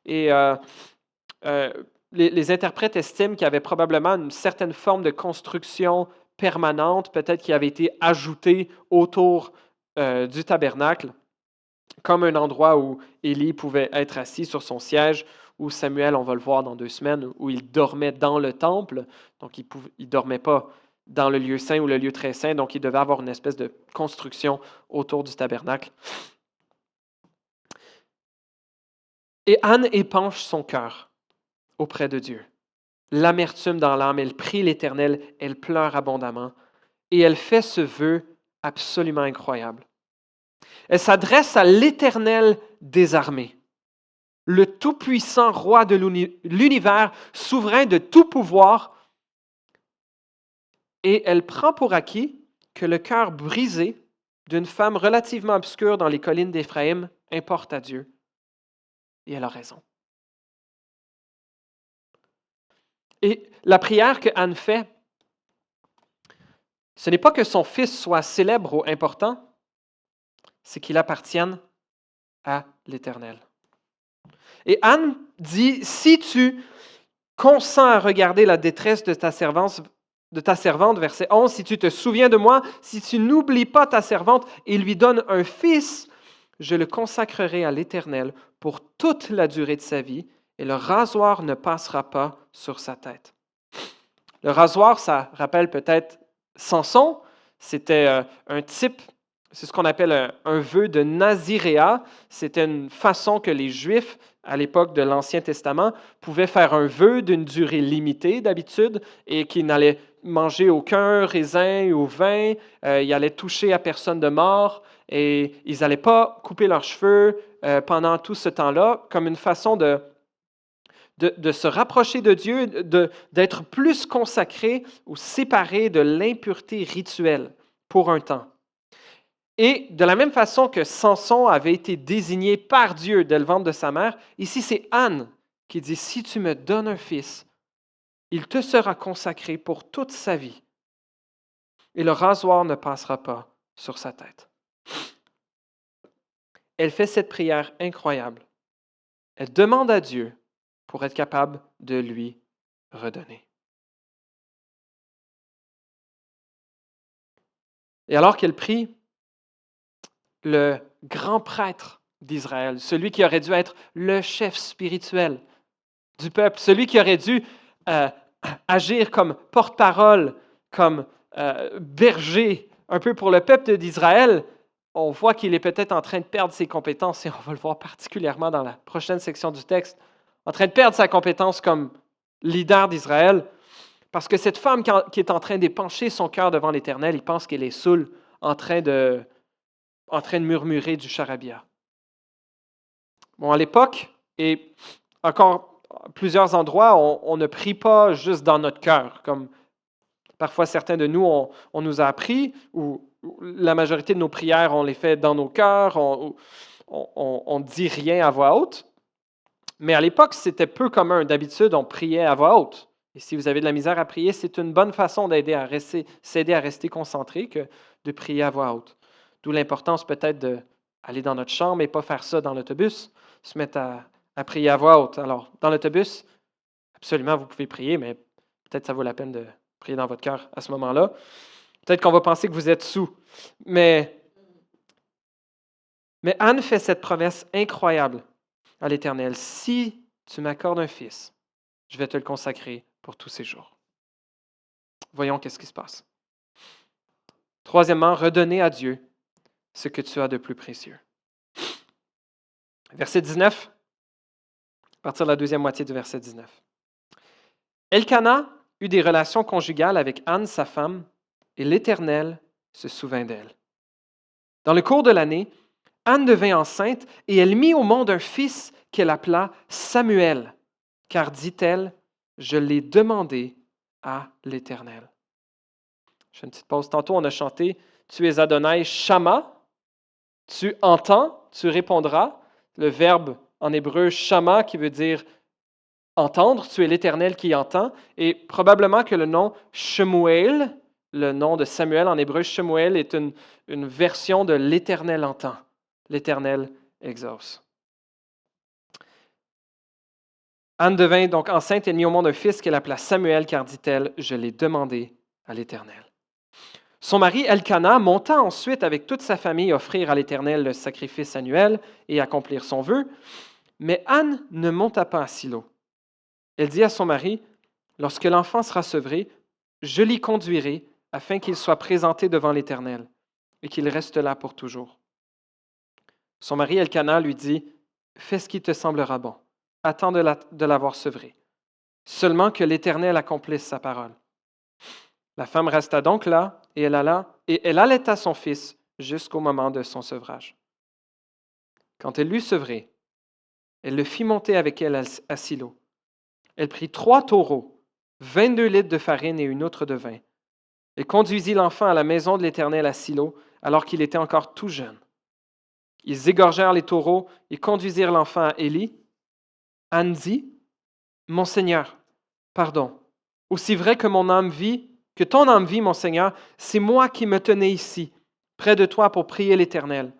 Et euh, les interprètes estiment qu'il y avait probablement une certaine forme de construction permanente, peut-être qui avait été ajoutée autour du tabernacle, comme un endroit où Élie pouvait être assis sur son siège, où Samuel, on va le voir dans 2 semaines, où il dormait dans le temple. Donc, il ne dormait pas dans le lieu saint ou le lieu très saint, donc il devait avoir une espèce de construction autour du tabernacle. Et Anne épanche son cœur auprès de Dieu. L'amertume dans l'âme, elle prie l'Éternel, elle pleure abondamment, et elle fait ce vœu absolument incroyable. Elle s'adresse à l'Éternel des armées, le tout-puissant roi de l'univers, souverain de tout pouvoir, et elle prend pour acquis que le cœur brisé d'une femme relativement obscure dans les collines d'Éphraïm importe à Dieu. Et elle a raison. Et la prière que Anne fait, ce n'est pas que son fils soit célèbre ou important, c'est qu'il appartienne à l'Éternel. Et Anne dit, si tu consens à regarder la détresse de ta servante, verset 11, si tu te souviens de moi, si tu n'oublies pas ta servante et lui donnes un fils, je le consacrerai à l'Éternel pour toute la durée de sa vie, et le rasoir ne passera pas sur sa tête. Le rasoir, ça rappelle peut-être Samson, c'était un type, c'est ce qu'on appelle un vœu de naziréa. C'était une façon que les Juifs, à l'époque de l'Ancien Testament, pouvaient faire un vœu d'une durée limitée d'habitude et qu'ils n'allaient manger aucun raisin ou vin, ils allaient toucher à personne de mort et ils n'allaient pas couper leurs cheveux pendant tout ce temps-là, comme une façon de se rapprocher de Dieu, d'être plus consacré ou séparé de l'impureté rituelle pour un temps. Et de la même façon que Samson avait été désigné par Dieu dès le ventre de sa mère, ici c'est Anne qui dit, si tu me donnes un fils, il te sera consacré pour toute sa vie et le rasoir ne passera pas sur sa tête. Elle fait cette prière incroyable. Elle demande à Dieu pour être capable de lui redonner. Et alors qu'elle prie, le grand prêtre d'Israël, celui qui aurait dû être le chef spirituel du peuple, celui qui aurait dû agir comme porte-parole, comme berger, un peu pour le peuple d'Israël, on voit qu'il est peut-être en train de perdre ses compétences, et on va le voir particulièrement dans la prochaine section du texte, en train de perdre sa compétence comme leader d'Israël, parce que cette femme qui est en train d'épancher son cœur devant l'Éternel, il pense qu'elle est saoule, en train de murmurer du charabia. Bon, à l'époque, et encore à plusieurs endroits, on ne prie pas juste dans notre cœur, comme parfois certains de nous, on nous a appris, ou la majorité de nos prières, on les fait dans nos cœurs, on ne dit rien à voix haute. Mais à l'époque, c'était peu commun. D'habitude, on priait à voix haute. Et si vous avez de la misère à prier, c'est une bonne façon s'aider à rester concentré que de prier à voix haute. D'où l'importance peut-être d'aller dans notre chambre et pas faire ça dans l'autobus, se mettre à prier à voix haute. Alors, dans l'autobus, absolument, vous pouvez prier, mais peut-être ça vaut la peine de prier dans votre cœur à ce moment-là. Peut-être qu'on va penser que vous êtes sous. Mais Anne fait cette promesse incroyable à l'Éternel. Si tu m'accordes un fils, je vais te le consacrer pour tous ces jours. Voyons qu'est-ce qui se passe. Troisièmement, redonner à Dieu ce que tu as de plus précieux. Verset 19, à partir de la deuxième moitié du verset 19. Elkana eut des relations conjugales avec Anne, sa femme, et l'Éternel se souvint d'elle. Dans le cours de l'année, Anne devint enceinte et elle mit au monde un fils qu'elle appela Samuel, car, dit-elle, je l'ai demandé à l'Éternel. Je fais une petite pause. Tantôt, on a chanté « Tu es Adonai Shama ». Tu entends, tu répondras. Le verbe en hébreu « shama » qui veut dire entendre. Tu es l'Éternel qui entend. Et probablement que le nom Shemuel, le nom de Samuel en hébreu, Shemuel, est une version de l'Éternel entend. L'Éternel exauce. Anne devint donc enceinte et mit au monde un fils qu'elle appela Samuel, car dit-elle, je l'ai demandé à l'Éternel. Son mari Elkana monta ensuite avec toute sa famille offrir à l'Éternel le sacrifice annuel et accomplir son vœu, mais Anne ne monta pas à Silo. Elle dit à son mari, lorsque l'enfant sera sevré, je l'y conduirai afin qu'il soit présenté devant l'Éternel et qu'il reste là pour toujours. Son mari Elkana lui dit, fais ce qui te semblera bon, attends de l'avoir sevré, seulement que l'Éternel accomplisse sa parole. La femme resta donc là et elle allaita son fils jusqu'au moment de son sevrage. Quand elle l'eut sevré, elle le fit monter avec elle à Silo. Elle prit 3 taureaux, 22 litres de farine et une outre de vin. Elle conduisit l'enfant à la maison de l'Éternel à Silo, alors qu'il était encore tout jeune. Ils égorgèrent les taureaux et conduisirent l'enfant à Élie. Anne dit, « Mon Seigneur, pardon, aussi vrai que mon âme vit, que ton âme vit, mon Seigneur, c'est moi qui me tenais ici, près de toi pour prier l'Éternel.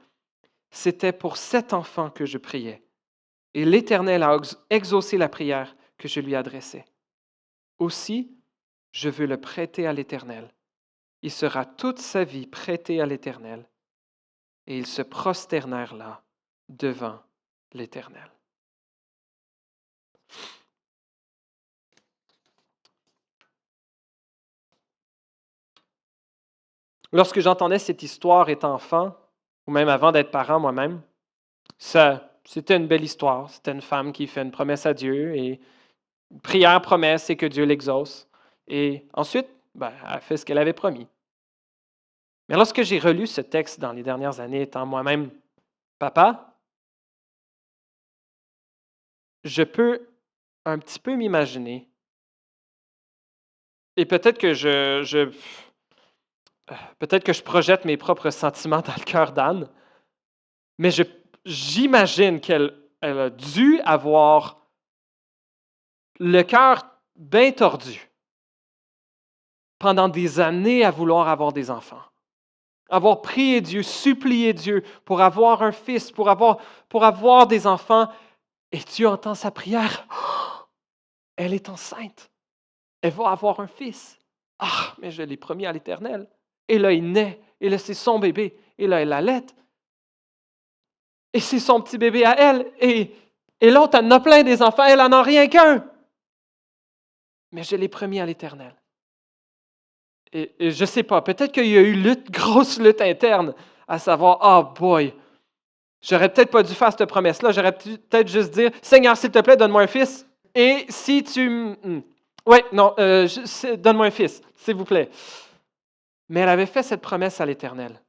C'était pour cet enfant que je priais. Et l'Éternel a exaucé la prière que je lui adressais. Aussi, je veux le prêter à l'Éternel. Il sera toute sa vie prêté à l'Éternel. Et ils se prosternèrent là, devant l'Éternel. » Lorsque j'entendais cette histoire étant enfant, ou même avant d'être parent moi-même, c'était une belle histoire. C'était une femme qui fait une promesse à Dieu et prière, promesse et que Dieu l'exauce. Et ensuite, elle fait ce qu'elle avait promis. Mais lorsque j'ai relu ce texte dans les dernières années, étant moi-même papa, je peux un petit peu m'imaginer, et peut-être que peut-être que je projette mes propres sentiments dans le cœur d'Anne, mais j'imagine qu'elle a dû avoir le cœur bien tordu pendant des années à vouloir avoir des enfants. Avoir prié Dieu, supplié Dieu pour avoir un fils, pour avoir des enfants. Et Dieu entend sa prière. Oh, elle est enceinte. Elle va avoir un fils. Ah, mais je l'ai promis à l'Éternel. Et là, il naît. Et là, c'est son bébé. Et là, elle l'allaite. Et c'est son petit bébé à elle. Et l'autre, elle en a plein des enfants. Elle n'en a rien qu'un. Mais je l'ai promis à l'Éternel. Et je ne sais pas, peut-être qu'il y a eu grosse lutte interne à savoir, oh boy, j'aurais peut-être pas dû faire cette promesse-là, j'aurais peut-être juste dire, Seigneur, s'il te plaît, donne-moi un fils. Et si tu... Oui, non, donne-moi un fils, s'il vous plaît. Mais elle avait fait cette promesse à l'Éternel.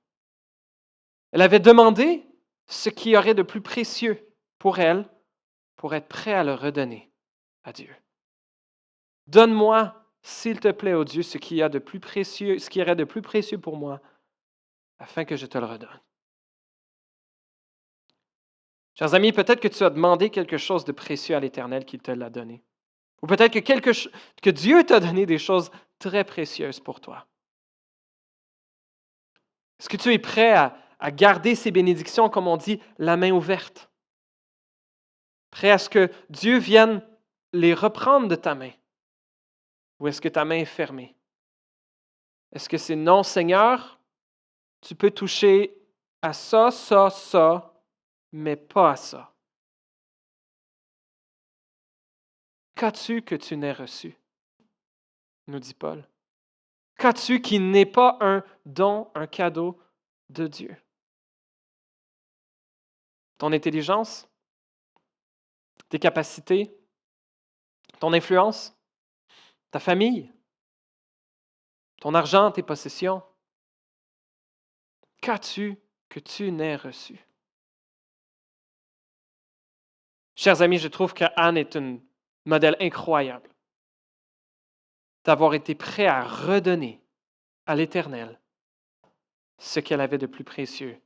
Elle avait demandé ce qu'il y aurait de plus précieux pour elle, pour être prêt à le redonner à Dieu. Donne-moi, s'il te plaît, ô Dieu, ce qu'il y a de plus précieux, ce qui aurait de plus précieux pour moi, afin que je te le redonne. Chers amis, peut-être que tu as demandé quelque chose de précieux à l'Éternel qu'il te l'a donné. Ou peut-être que Dieu t'a donné des choses très précieuses pour toi. Est-ce que tu es prêt à garder ces bénédictions, comme on dit, la main ouverte? Prêt à ce que Dieu vienne les reprendre de ta main? Ou est-ce que ta main est fermée? Est-ce que c'est non, Seigneur? Tu peux toucher à ça, ça, ça, mais pas à ça. Qu'as-tu que tu n'aies reçu? Nous dit Paul. Qu'as-tu qui n'est pas un don, un cadeau de Dieu? Ton intelligence, tes capacités, ton influence, ta famille, ton argent, tes possessions. Qu'as-tu que tu n'aies reçu? Chers amis, je trouve qu'Anne est un modèle incroyable d'avoir été prêt à redonner à l'Éternel ce qu'elle avait de plus précieux.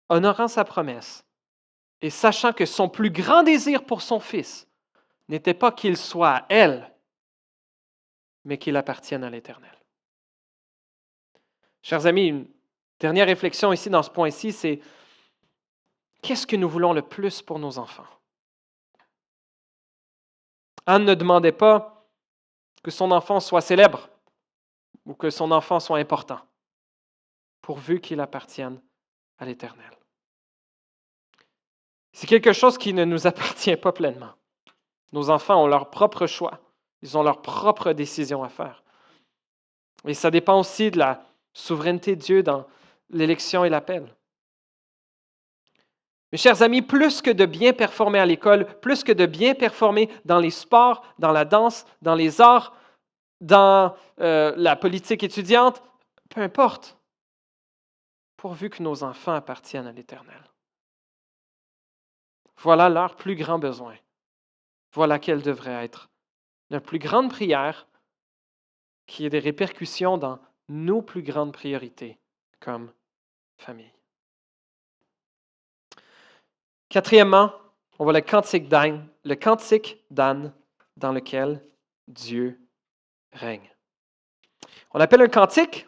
Honorant sa promesse et sachant que son plus grand désir pour son fils n'était pas qu'il soit à elle, mais qu'il appartienne à l'Éternel. Chers amis, une dernière réflexion ici dans ce point-ci, c'est qu'est-ce que nous voulons le plus pour nos enfants? Anne ne demandait pas que son enfant soit célèbre ou que son enfant soit important, pourvu qu'il appartienne à l'Éternel. C'est quelque chose qui ne nous appartient pas pleinement. Nos enfants ont leur propre choix. Ils ont leur propre décision à faire. Et ça dépend aussi de la souveraineté de Dieu dans l'élection et l'appel. Mes chers amis, plus que de bien performer à l'école, plus que de bien performer dans les sports, dans la danse, dans les arts, dans la politique étudiante, peu importe, pourvu que nos enfants appartiennent à l'Éternel. Voilà leur plus grand besoin. Voilà quelle devrait être notre plus grande prière, qui ait des répercussions dans nos plus grandes priorités comme famille. Quatrièmement, on voit le cantique d'Anne dans lequel Dieu règne. On appelle un cantique.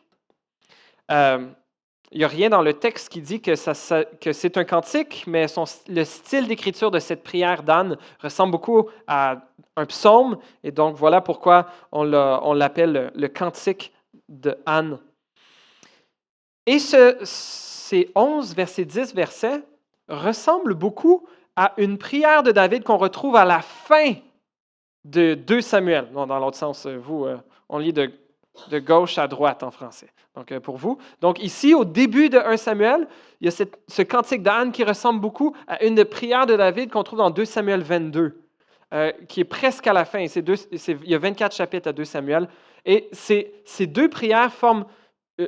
Il n'y a rien dans le texte qui dit que c'est un cantique, mais le style d'écriture de cette prière d'Anne ressemble beaucoup à un psaume, et donc voilà pourquoi on l'appelle le cantique de Anne. Et ces 11 versets, 10 versets, ressemblent beaucoup à une prière de David qu'on retrouve à la fin de 2 Samuel. Non, dans l'autre sens, on lit de gauche à droite en français. Donc, pour vous. Donc, ici, au début de 1 Samuel, il y a ce cantique d'Anne qui ressemble beaucoup à une prière de David qu'on trouve dans 2 Samuel 22, qui est presque à la fin. Il y a 24 chapitres à 2 Samuel. Et ces deux prières forment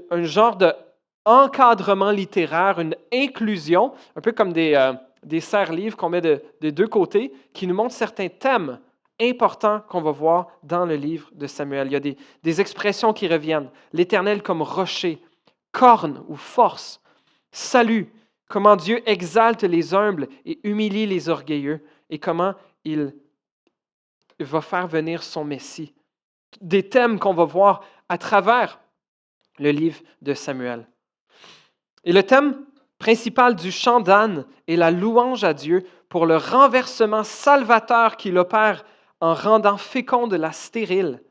un genre d'encadrement littéraire, une inclusion, un peu comme des serre-livres qu'on met des deux côtés, qui nous montrent certains thèmes important qu'on va voir dans le livre de Samuel. Il y a des expressions qui reviennent. L'Éternel comme rocher, corne ou force, salut, comment Dieu exalte les humbles et humilie les orgueilleux, et comment il va faire venir son Messie. Des thèmes qu'on va voir à travers le livre de Samuel. Et le thème principal du chant d'Anne est la louange à Dieu pour le renversement salvateur qu'il opère en rendant féconde la stérile,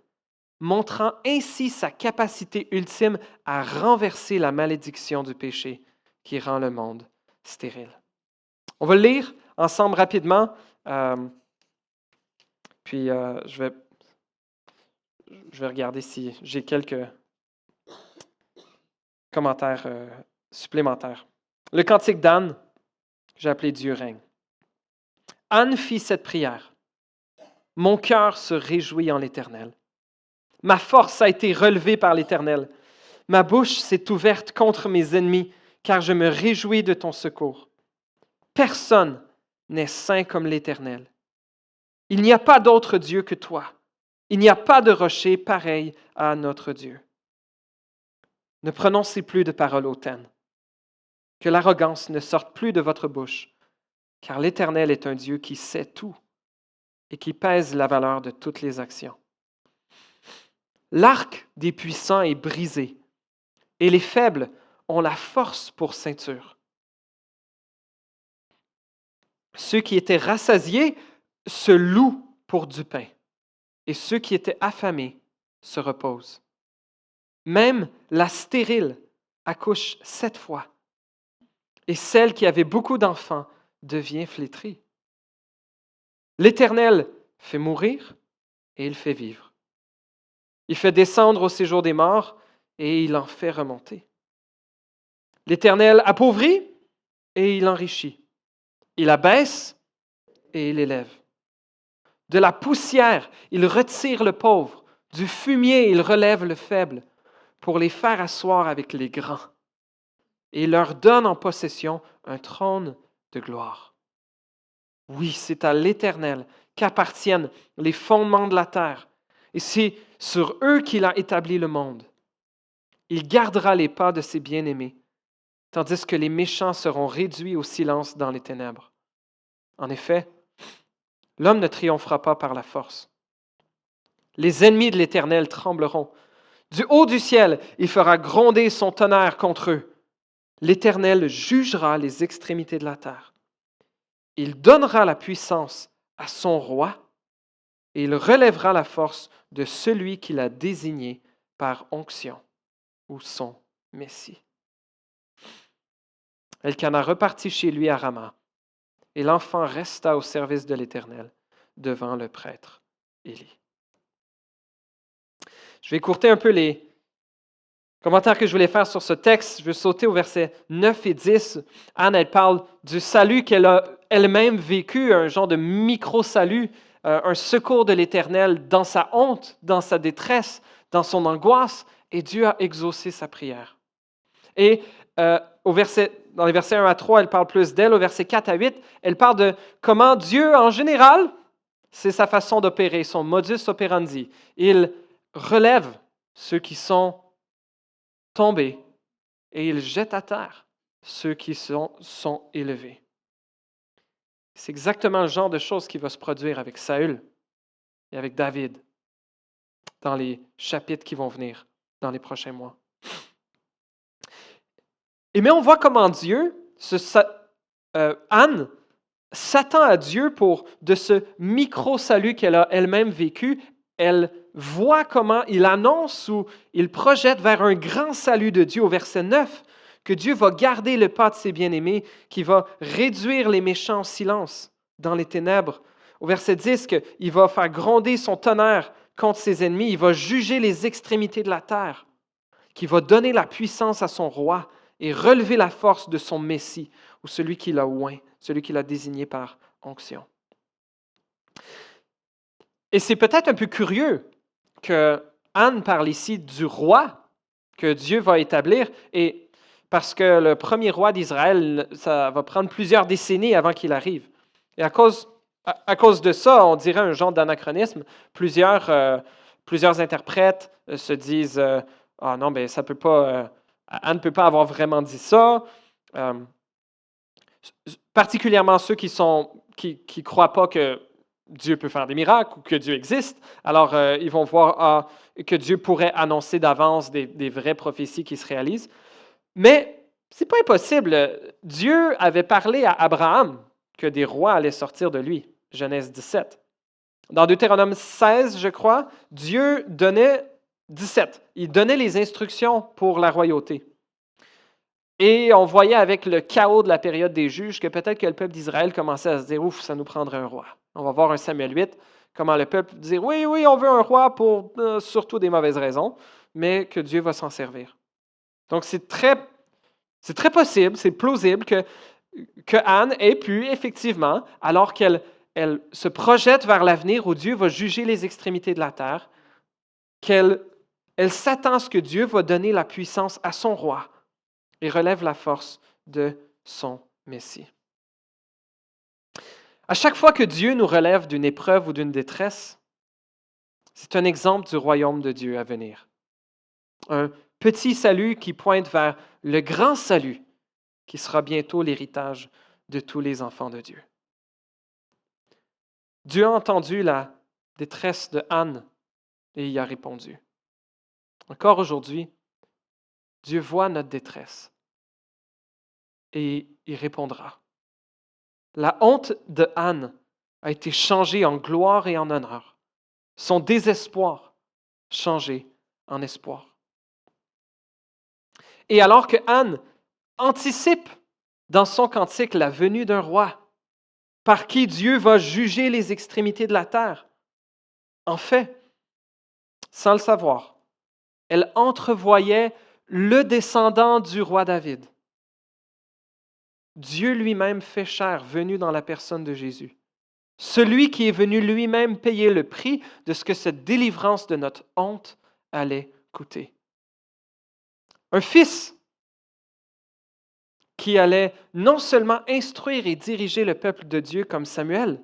montrant ainsi sa capacité ultime à renverser la malédiction du péché qui rend le monde stérile. On va le lire ensemble rapidement, puis je vais regarder si j'ai quelques commentaires supplémentaires. Le cantique d'Anne, j'ai appelé Dieu règne. Anne fit cette prière. Mon cœur se réjouit en l'Éternel. Ma force a été relevée par l'Éternel. Ma bouche s'est ouverte contre mes ennemis, car je me réjouis de ton secours. Personne n'est saint comme l'Éternel. Il n'y a pas d'autre Dieu que toi. Il n'y a pas de rocher pareil à notre Dieu. Ne prononcez plus de paroles hautaines. Que l'arrogance ne sorte plus de votre bouche, car l'Éternel est un Dieu qui sait tout et qui pèse la valeur de toutes les actions. L'arc des puissants est brisé, et les faibles ont la force pour ceinture. Ceux qui étaient rassasiés se louent pour du pain, et ceux qui étaient affamés se reposent. Même la stérile accouche 7 fois, et celle qui avait beaucoup d'enfants devient flétrie. L'Éternel fait mourir et il fait vivre. Il fait descendre au séjour des morts et il en fait remonter. L'Éternel appauvrit et il enrichit. Il abaisse et il élève. De la poussière, il retire le pauvre. Du fumier, il relève le faible pour les faire asseoir avec les grands. Et il leur donne en possession un trône de gloire. Oui, c'est à l'Éternel qu'appartiennent les fondements de la terre, et c'est sur eux qu'il a établi le monde. Il gardera les pas de ses bien-aimés, tandis que les méchants seront réduits au silence dans les ténèbres. En effet, l'homme ne triomphera pas par la force. Les ennemis de l'Éternel trembleront. Du haut du ciel, il fera gronder son tonnerre contre eux. L'Éternel jugera les extrémités de la terre. Il donnera la puissance à son roi et il relèvera la force de celui qu'il a désigné par onction ou son Messie. Elkana repartit chez lui à Rama, et l'enfant resta au service de l'Éternel devant le prêtre Élie. Je vais écourter un peu les commentaires que je voulais faire sur ce texte. Je vais sauter au verset 9 et 10. Anne, elle parle du salut qu'elle a elle-même vécu, un genre de micro-salut, un secours de l'Éternel dans sa honte, dans sa détresse, dans son angoisse, et Dieu a exaucé sa prière. Et dans les versets 1 à 3, elle parle plus d'elle. Au verset 4 à 8, elle parle de comment Dieu, en général, c'est sa façon d'opérer, son modus operandi. Il relève ceux qui sont tombés et il jette à terre ceux qui sont élevés. C'est exactement le genre de choses qui va se produire avec Saül et avec David dans les chapitres qui vont venir dans les prochains mois. Mais on voit comment Dieu, Anne, s'attend à Dieu pour de ce micro-salut qu'elle a elle-même vécu. Elle voit comment il annonce ou il projette vers un grand salut de Dieu au verset 9, que Dieu va garder le pas de ses bien-aimés, qui va réduire les méchants au silence dans les ténèbres. Au verset 10, qu'il va faire gronder son tonnerre contre ses ennemis, il va juger les extrémités de la terre, qu'il va donner la puissance à son roi et relever la force de son Messie, ou celui qu'il a oint, celui qu'il a désigné par onction. Et c'est peut-être un peu curieux que Anne parle ici du roi que Dieu va établir, et parce que le premier roi d'Israël, ça va prendre plusieurs décennies avant qu'il arrive. Et à cause de ça, on dirait un genre d'anachronisme. Plusieurs interprètes se disent ah non, ben ça peut pas. Anne ne peut pas avoir vraiment dit ça. Particulièrement ceux qui croient pas que Dieu peut faire des miracles ou que Dieu existe. Alors, ils vont voir que Dieu pourrait annoncer d'avance des vraies prophéties qui se réalisent. Mais c'est pas impossible. Dieu avait parlé à Abraham que des rois allaient sortir de lui. Genèse 17. Dans Deutéronome 16, je crois, Dieu donnait 17. Il donnait les instructions pour la royauté. Et on voyait avec le chaos de la période des juges que peut-être que le peuple d'Israël commençait à se dire « Ouf, ça nous prendrait un roi ». On va voir un Samuel 8, comment le peuple dit « Oui, oui, on veut un roi pour surtout des mauvaises raisons, mais que Dieu va s'en servir ». Donc c'est très possible, c'est plausible que Anne ait pu effectivement, alors qu'elle se projette vers l'avenir où Dieu va juger les extrémités de la terre, qu'elle s'attend à ce que Dieu va donner la puissance à son roi et relève la force de son Messie. À chaque fois que Dieu nous relève d'une épreuve ou d'une détresse, c'est un exemple du royaume de Dieu à venir. Un petit salut qui pointe vers le grand salut qui sera bientôt l'héritage de tous les enfants de Dieu. Dieu a entendu la détresse de Anne et y a répondu. Encore aujourd'hui, Dieu voit notre détresse et il répondra. La honte de Anne a été changée en gloire et en honneur. Son désespoir changé en espoir. Et alors que Anne anticipe dans son cantique la venue d'un roi par qui Dieu va juger les extrémités de la terre, en fait, sans le savoir, elle entrevoyait le descendant du roi David. Dieu lui-même fait chair, venu dans la personne de Jésus. Celui qui est venu lui-même payer le prix de ce que cette délivrance de notre honte allait coûter. Un fils qui allait non seulement instruire et diriger le peuple de Dieu comme Samuel,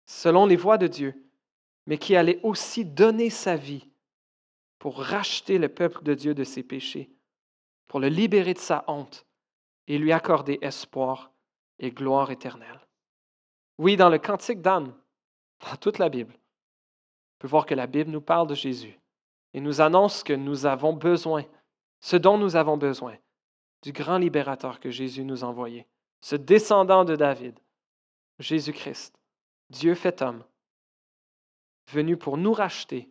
selon les voies de Dieu, mais qui allait aussi donner sa vie pour racheter le peuple de Dieu de ses péchés, pour le libérer de sa honte et lui accorder espoir et gloire éternelle. Oui, dans le Cantique d'Anne, dans toute la Bible, on peut voir que la Bible nous parle de Jésus et nous annonce que nous avons besoin, ce dont nous avons besoin, du grand libérateur que Jésus nous a envoyé, ce descendant de David, Jésus-Christ, Dieu fait homme, venu pour nous racheter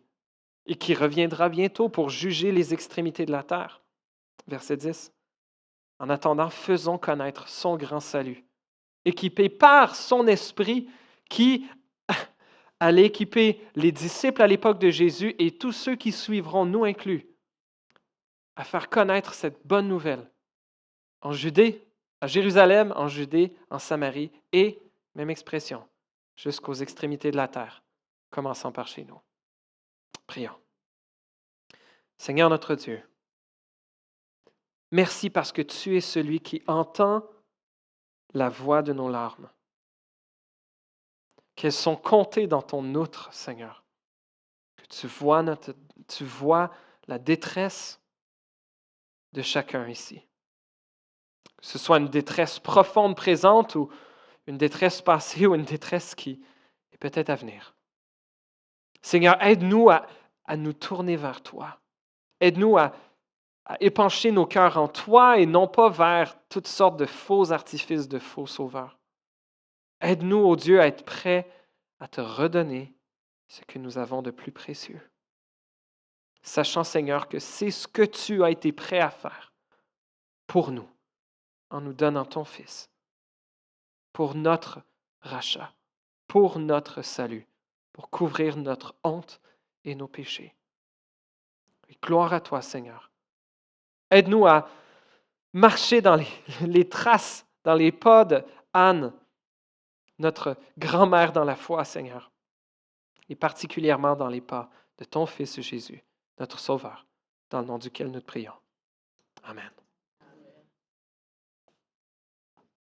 et qui reviendra bientôt pour juger les extrémités de la terre. Verset 10. En attendant, faisons connaître son grand salut, équipé par son esprit qui allait équiper les disciples à l'époque de Jésus et tous ceux qui suivront, nous inclus, à faire connaître cette bonne nouvelle en Judée, à Jérusalem, en Judée, en Samarie et, même expression, jusqu'aux extrémités de la terre, commençant par chez nous. Prions. Seigneur notre Dieu, merci parce que tu es celui qui entend la voix de nos larmes, qu'elles sont comptées dans ton outre, Seigneur, que tu vois la détresse de chacun ici. Que ce soit une détresse profonde présente ou une détresse passée ou une détresse qui est peut-être à venir. Seigneur, aide-nous à nous tourner vers toi. Aide-nous à épancher nos cœurs en toi et non pas vers toutes sortes de faux artifices de faux sauveurs. Aide-nous, ô Dieu, à être prêts à te redonner ce que nous avons de plus précieux. Sachant, Seigneur, que c'est ce que tu as été prêt à faire pour nous, en nous donnant ton Fils, pour notre rachat, pour notre salut, pour couvrir notre honte et nos péchés. Et gloire à toi, Seigneur. Aide-nous à marcher dans les traces, dans les pas de Anne, notre grand-mère dans la foi, Seigneur, et particulièrement dans les pas de ton Fils Jésus, notre Sauveur, dans le nom duquel nous te prions. Amen.